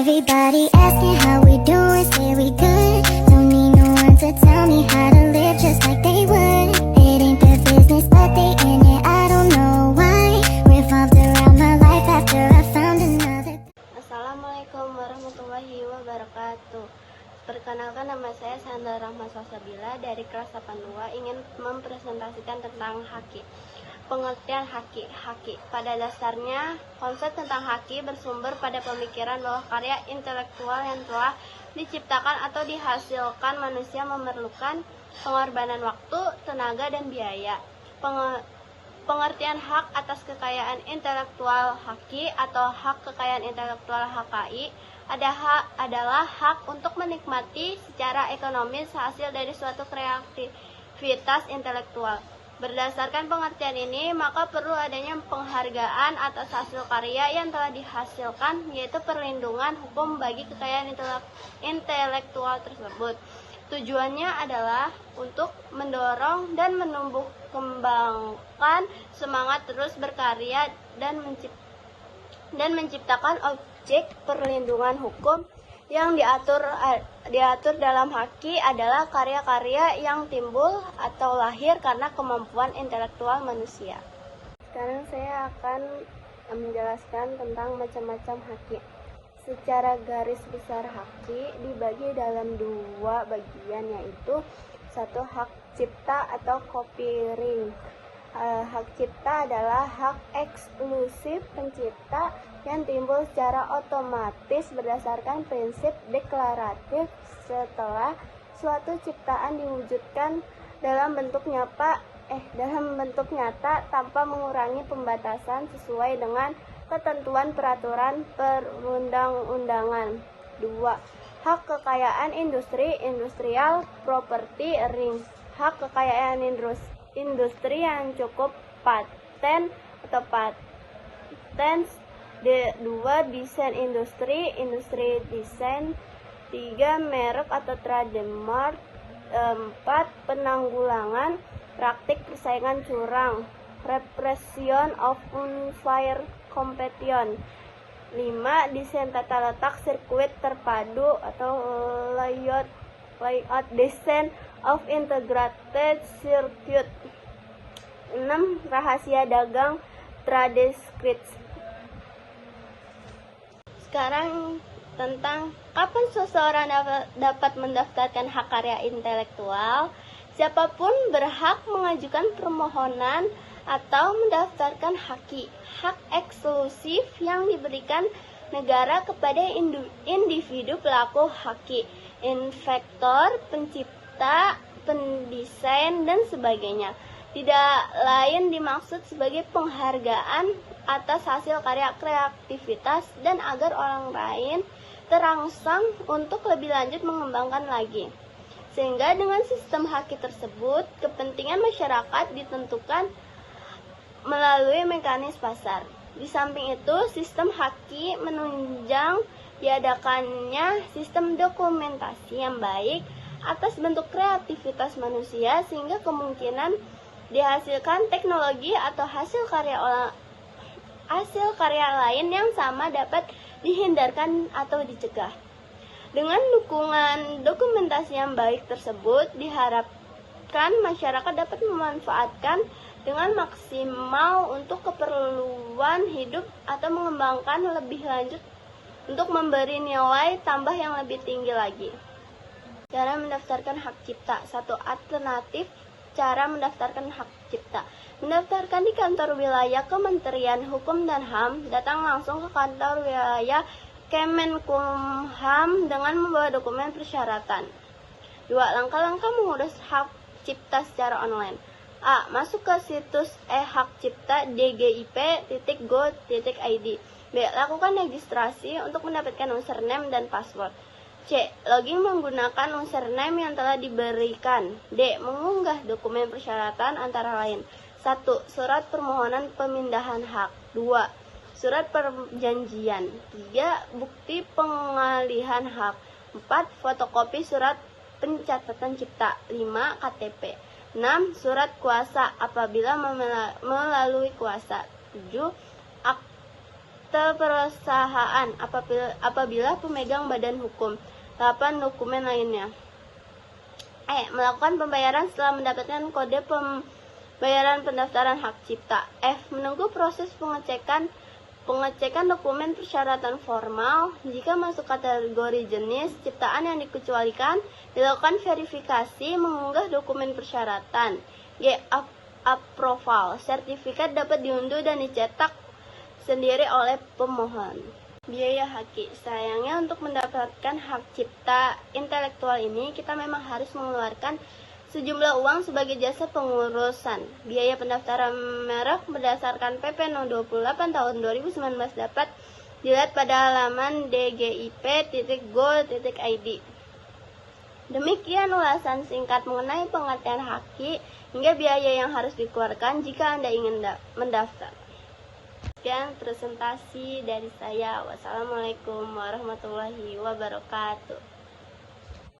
Everybody asking how we doing, say we good. Don't need no one to tell me how to live just like they would. It ain't their business, but they in it, I don't know why. Revolved around my life after I found another. Assalamualaikum warahmatullahi wabarakatuh. Perkenalkan, nama saya Sandra Rahma Salsabila dari kelas 82, ingin mempresentasikan tentang haki. Pengertian haki. Pada dasarnya, konsep tentang haki bersumber pada pemikiran bahwa karya intelektual yang telah diciptakan atau dihasilkan manusia memerlukan pengorbanan waktu, tenaga, dan biaya. Pengertian hak atas kekayaan intelektual haki atau hak kekayaan intelektual HKI adalah hak untuk menikmati secara ekonomis hasil dari suatu kreativitas intelektual. Berdasarkan pengertian ini, maka perlu adanya penghargaan atas hasil karya yang telah dihasilkan, yaitu perlindungan hukum bagi kekayaan intelektual tersebut. Tujuannya adalah untuk mendorong dan menumbuh kembangkan semangat terus berkarya dan menciptakan objek perlindungan hukum yang diatur dalam haki adalah karya-karya yang timbul atau lahir karena kemampuan intelektual manusia. Sekarang saya akan menjelaskan tentang macam-macam haki. Secara garis besar haki dibagi dalam dua bagian, yaitu satu hak cipta atau copyright. Hak cipta adalah hak eksklusif pencipta yang timbul secara otomatis berdasarkan prinsip deklaratif setelah suatu ciptaan diwujudkan dalam bentuk nyata tanpa mengurangi pembatasan sesuai dengan ketentuan peraturan perundang-undangan. 2. Hak kekayaan industrial property rights. Hak kekayaan industri yang cukup paten atau patents. 2. Desain industri desain. 3. Merek atau trademark. 4. Penanggulangan praktik persaingan curang, repression of unfair competition. 5. Desain tata letak sirkuit terpadu atau layout design of integrated circuit. 6. Rahasia dagang trade secrets. Sekarang tentang kapan seseorang dapat mendaftarkan hak karya intelektual. Siapapun berhak mengajukan permohonan atau mendaftarkan hak eksklusif yang diberikan negara kepada individu pelaku haki, inventor, pencipta, pendesain, dan sebagainya. Tidak lain dimaksud sebagai penghargaan atas hasil karya kreativitas dan agar orang lain terangsang untuk lebih lanjut mengembangkan lagi. Sehingga dengan sistem haki tersebut, kepentingan masyarakat ditentukan melalui mekanisme pasar. Di samping itu, sistem haki menunjang diadakannya sistem dokumentasi yang baik atas bentuk kreativitas manusia, sehingga kemungkinan dihasilkan teknologi atau hasil karya lain yang sama dapat dihindarkan atau dicegah. Dengan dukungan dokumentasi yang baik tersebut, diharapkan masyarakat dapat memanfaatkan dengan maksimal untuk keperluan hidup atau mengembangkan lebih lanjut untuk memberi nilai tambah yang lebih tinggi lagi. Cara mendaftarkan hak cipta. Satu alternatif cara mendaftarkan hak cipta. Mendaftarkan di kantor wilayah Kementerian Hukum dan HAM. Datang langsung ke kantor wilayah Kemenkumham dengan membawa dokumen persyaratan. 2. Langkah-langkah mengurus hak cipta secara online. A. Masuk ke situs e-hakcipta dgip.go.id. B. Lakukan registrasi untuk mendapatkan username dan password. C. Login menggunakan username yang telah diberikan. D. Mengunggah dokumen persyaratan antara lain. 1. Surat permohonan pemindahan hak. 2. Surat perjanjian. 3. Bukti pengalihan hak. 4. Fotokopi surat pencatatan cipta. 5. KTP. 6. Surat kuasa apabila melalui kuasa. 7. Akte perusahaan apabila pemegang badan hukum. 8. Dokumen lainnya. Melakukan pembayaran setelah mendapatkan kode pembayaran pendaftaran hak cipta. Menunggu proses pengecekan dokumen persyaratan formal. Jika masuk kategori jenis ciptaan yang dikecualikan, dilakukan verifikasi mengunggah dokumen persyaratan. Approval. Sertifikat dapat diunduh dan dicetak sendiri oleh pemohon. Biaya haki. Sayangnya untuk mendapatkan hak cipta intelektual ini kita memang harus mengeluarkan sejumlah uang sebagai jasa pengurusan. Biaya pendaftaran merek berdasarkan PP No. 28 tahun 2019 dapat dilihat pada halaman dgip.go.id. Demikian ulasan singkat mengenai pengertian haki hingga biaya yang harus dikeluarkan jika Anda ingin mendaftar. Sekian presentasi dari saya. Wassalamualaikum warahmatullahi wabarakatuh.